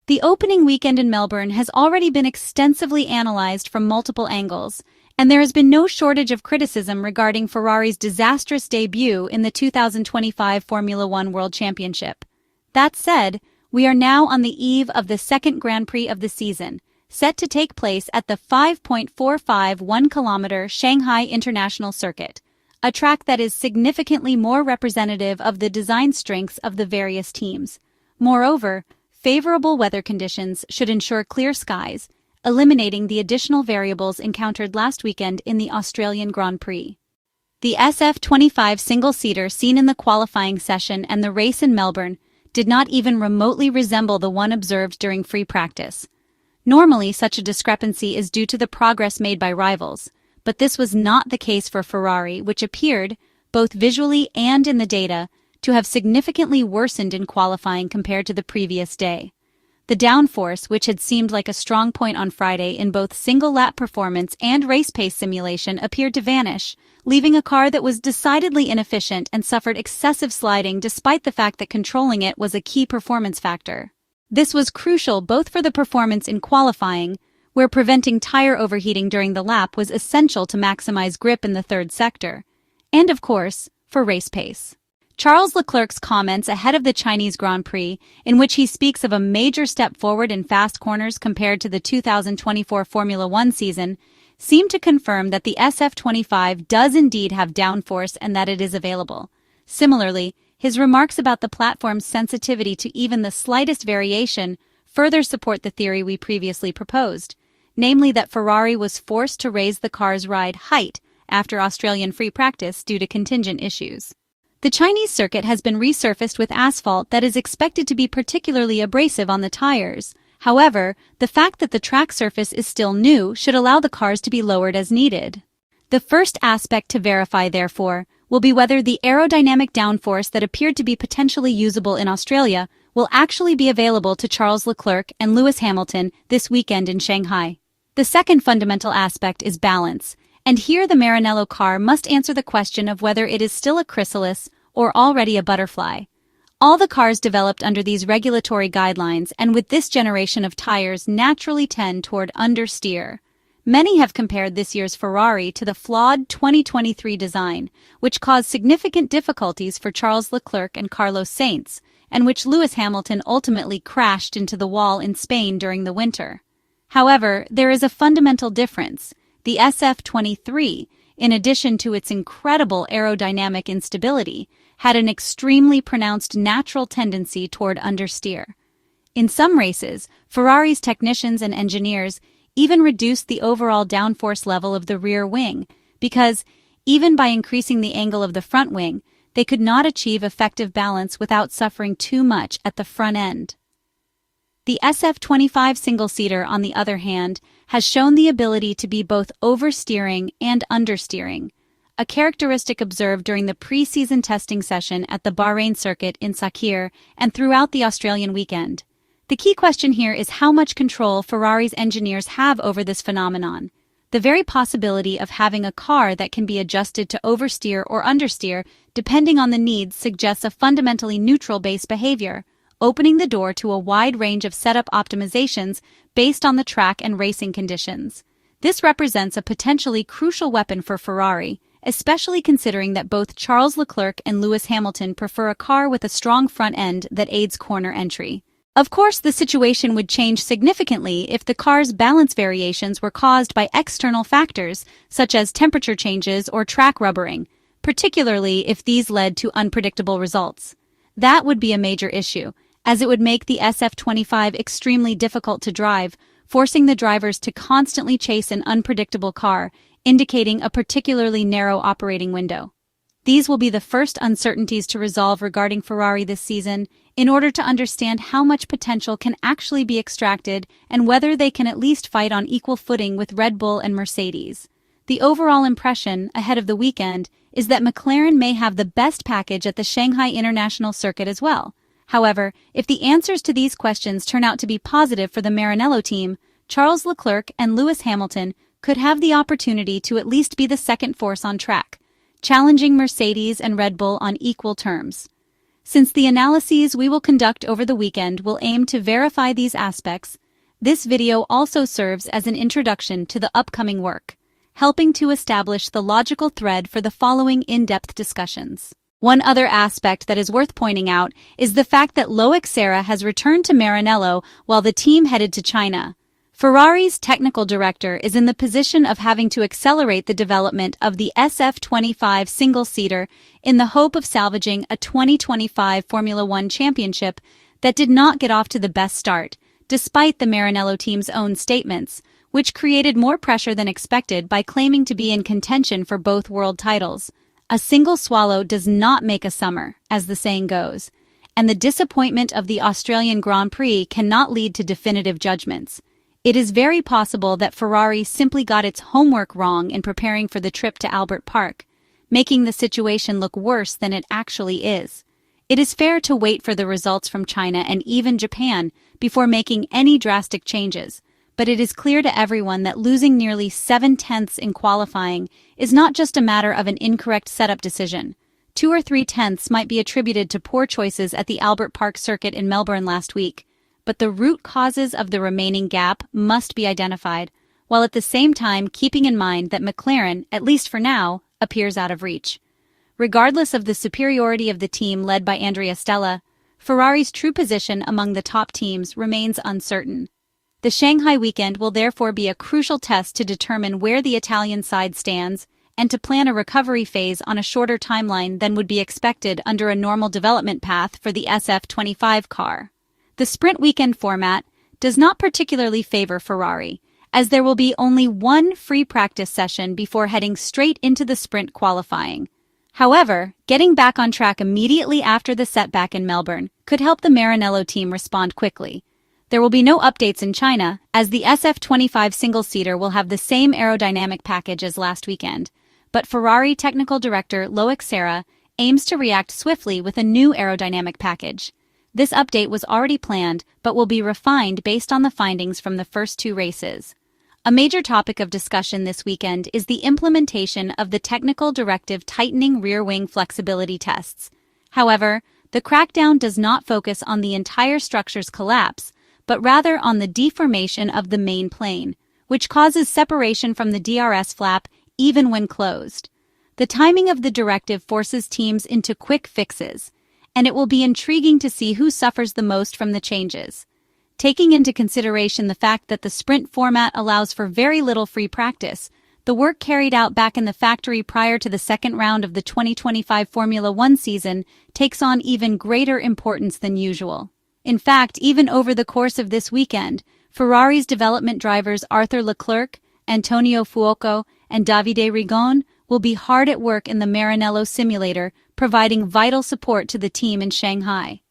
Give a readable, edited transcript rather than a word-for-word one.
The opening weekend in Melbourne has already been extensively analyzed from multiple angles, and there has been no shortage of criticism regarding Ferrari's disastrous debut in the 2025 Formula One World Championship. That said, we are now on the eve of the second Grand Prix of the season, set to take place at the 5.451-kilometer Shanghai International Circuit, a track that is significantly more representative of the design strengths of the various teams. Moreover, favorable weather conditions should ensure clear skies, eliminating the additional variables encountered last weekend in the Australian Grand Prix. The SF-25 single-seater seen in the qualifying session and the race in Melbourne did not even remotely resemble the one observed during free practice. Normally, such a discrepancy is due to the progress made by rivals, but this was not the case for Ferrari, which appeared, both visually and in the data, to have significantly worsened in qualifying compared to the previous day. The downforce, which had seemed like a strong point on Friday in both single-lap performance and race pace simulation, appeared to vanish, leaving a car that was decidedly inefficient and suffered excessive sliding despite the fact that controlling it was a key performance factor. This was crucial both for the performance in qualifying, where preventing tire overheating during the lap was essential to maximize grip in the third sector, and of course, for race pace. Charles Leclerc's comments ahead of the Chinese Grand Prix, in which he speaks of a major step forward in fast corners compared to the 2024 Formula One season, seem to confirm that the SF-25 does indeed have downforce and that it is available. Similarly, his remarks about the platform's sensitivity to even the slightest variation further support the theory we previously proposed, namely that Ferrari was forced to raise the car's ride height after Australian free practice due to contingent issues. The Chinese circuit has been resurfaced with asphalt that is expected to be particularly abrasive on the tires. However, the fact that the track surface is still new should allow the cars to be lowered as needed. The first aspect to verify, therefore, will be whether the aerodynamic downforce that appeared to be potentially usable in Australia will actually be available to Charles Leclerc and Lewis Hamilton this weekend in Shanghai. The second fundamental aspect is balance, and here the Maranello car must answer the question of whether it is still a chrysalis or already a butterfly. All the cars developed under these regulatory guidelines and with this generation of tires naturally tend toward understeer. Many have compared this year's Ferrari to the flawed 2023 design, which caused significant difficulties for Charles Leclerc and Carlos Sainz, and which Lewis Hamilton ultimately crashed into the wall in Spain during the winter. However, there is a fundamental difference. The SF-23, in addition to its incredible aerodynamic instability, had an extremely pronounced natural tendency toward understeer. In some races, Ferrari's technicians and engineers even reduced the overall downforce level of the rear wing because, even by increasing the angle of the front wing, they could not achieve effective balance without suffering too much at the front end. The SF-25 single-seater, on the other hand, has shown the ability to be both oversteering and understeering, a characteristic observed during the pre-season testing session at the Bahrain circuit in Sakhir and throughout the Australian weekend. The key question here is how much control Ferrari's engineers have over this phenomenon. The very possibility of having a car that can be adjusted to oversteer or understeer depending on the needs suggests a fundamentally neutral base behavior, opening the door to a wide range of setup optimizations based on the track and racing conditions. This represents a potentially crucial weapon for Ferrari, especially considering that both Charles Leclerc and Lewis Hamilton prefer a car with a strong front end that aids corner entry. Of course, the situation would change significantly if the car's balance variations were caused by external factors such as temperature changes or track rubbering, particularly if these led to unpredictable results. That would be a major issue, as it would make the SF-25 extremely difficult to drive, forcing the drivers to constantly chase an unpredictable car, indicating a particularly narrow operating window. These will be the first uncertainties to resolve regarding Ferrari this season in order to understand how much potential can actually be extracted and whether they can at least fight on equal footing with Red Bull and Mercedes. The overall impression ahead of the weekend is that McLaren may have the best package at the Shanghai International Circuit as well. However, if the answers to these questions turn out to be positive for the Maranello team, Charles Leclerc and Lewis Hamilton could have the opportunity to at least be the second force on track, challenging Mercedes and Red Bull on equal terms. Since the analyses we will conduct over the weekend will aim to verify these aspects, this video also serves as an introduction to the upcoming work, helping to establish the logical thread for the following in-depth discussions. One other aspect that is worth pointing out is the fact that Leclerc has returned to Maranello while the team headed to China. Ferrari's technical director is in the position of having to accelerate the development of the SF-25 single-seater in the hope of salvaging a 2025 Formula One championship that did not get off to the best start, despite the Maranello team's own statements, which created more pressure than expected by claiming to be in contention for both world titles. A single swallow does not make a summer, as the saying goes, and the disappointment of the Australian Grand Prix cannot lead to definitive judgments. It is very possible that Ferrari simply got its homework wrong in preparing for the trip to Albert Park, making the situation look worse than it actually is. It is fair to wait for the results from China and even Japan before making any drastic changes, but it is clear to everyone that losing nearly 7/10 in qualifying is not just a matter of an incorrect setup decision. 2 or 3/10 might be attributed to poor choices at the Albert Park circuit in Melbourne last week, but the root causes of the remaining gap must be identified, while at the same time keeping in mind that McLaren, at least for now, appears out of reach. Regardless of the superiority of the team led by Andrea Stella, Ferrari's true position among the top teams remains uncertain. The Shanghai weekend will therefore be a crucial test to determine where the Italian side stands and to plan a recovery phase on a shorter timeline than would be expected under a normal development path for the SF-25 car. The sprint weekend format does not particularly favor Ferrari, as there will be only one free practice session before heading straight into the sprint qualifying. However, getting back on track immediately after the setback in Melbourne could help the Maranello team respond quickly. There will be no updates in China, as the SF-25 single-seater will have the same aerodynamic package as last weekend, but Ferrari technical director Leclerc aims to react swiftly with a new aerodynamic package. This update was already planned, but will be refined based on the findings from the first 2 races. A major topic of discussion this weekend is the implementation of the technical directive tightening rear wing flexibility tests. However, the crackdown does not focus on the entire structure's collapse, but rather on the deformation of the main plane, which causes separation from the DRS flap even when closed. The timing of the directive forces teams into quick fixes, and it will be intriguing to see who suffers the most from the changes. Taking into consideration the fact that the sprint format allows for very little free practice, the work carried out back in the factory prior to the second round of the 2025 Formula One season takes on even greater importance than usual. In fact, even over the course of this weekend, Ferrari's development drivers Arthur Leclerc, Antonio Fuoco, and Davide Rigon will be hard at work in the Maranello simulator, providing vital support to the team in Shanghai.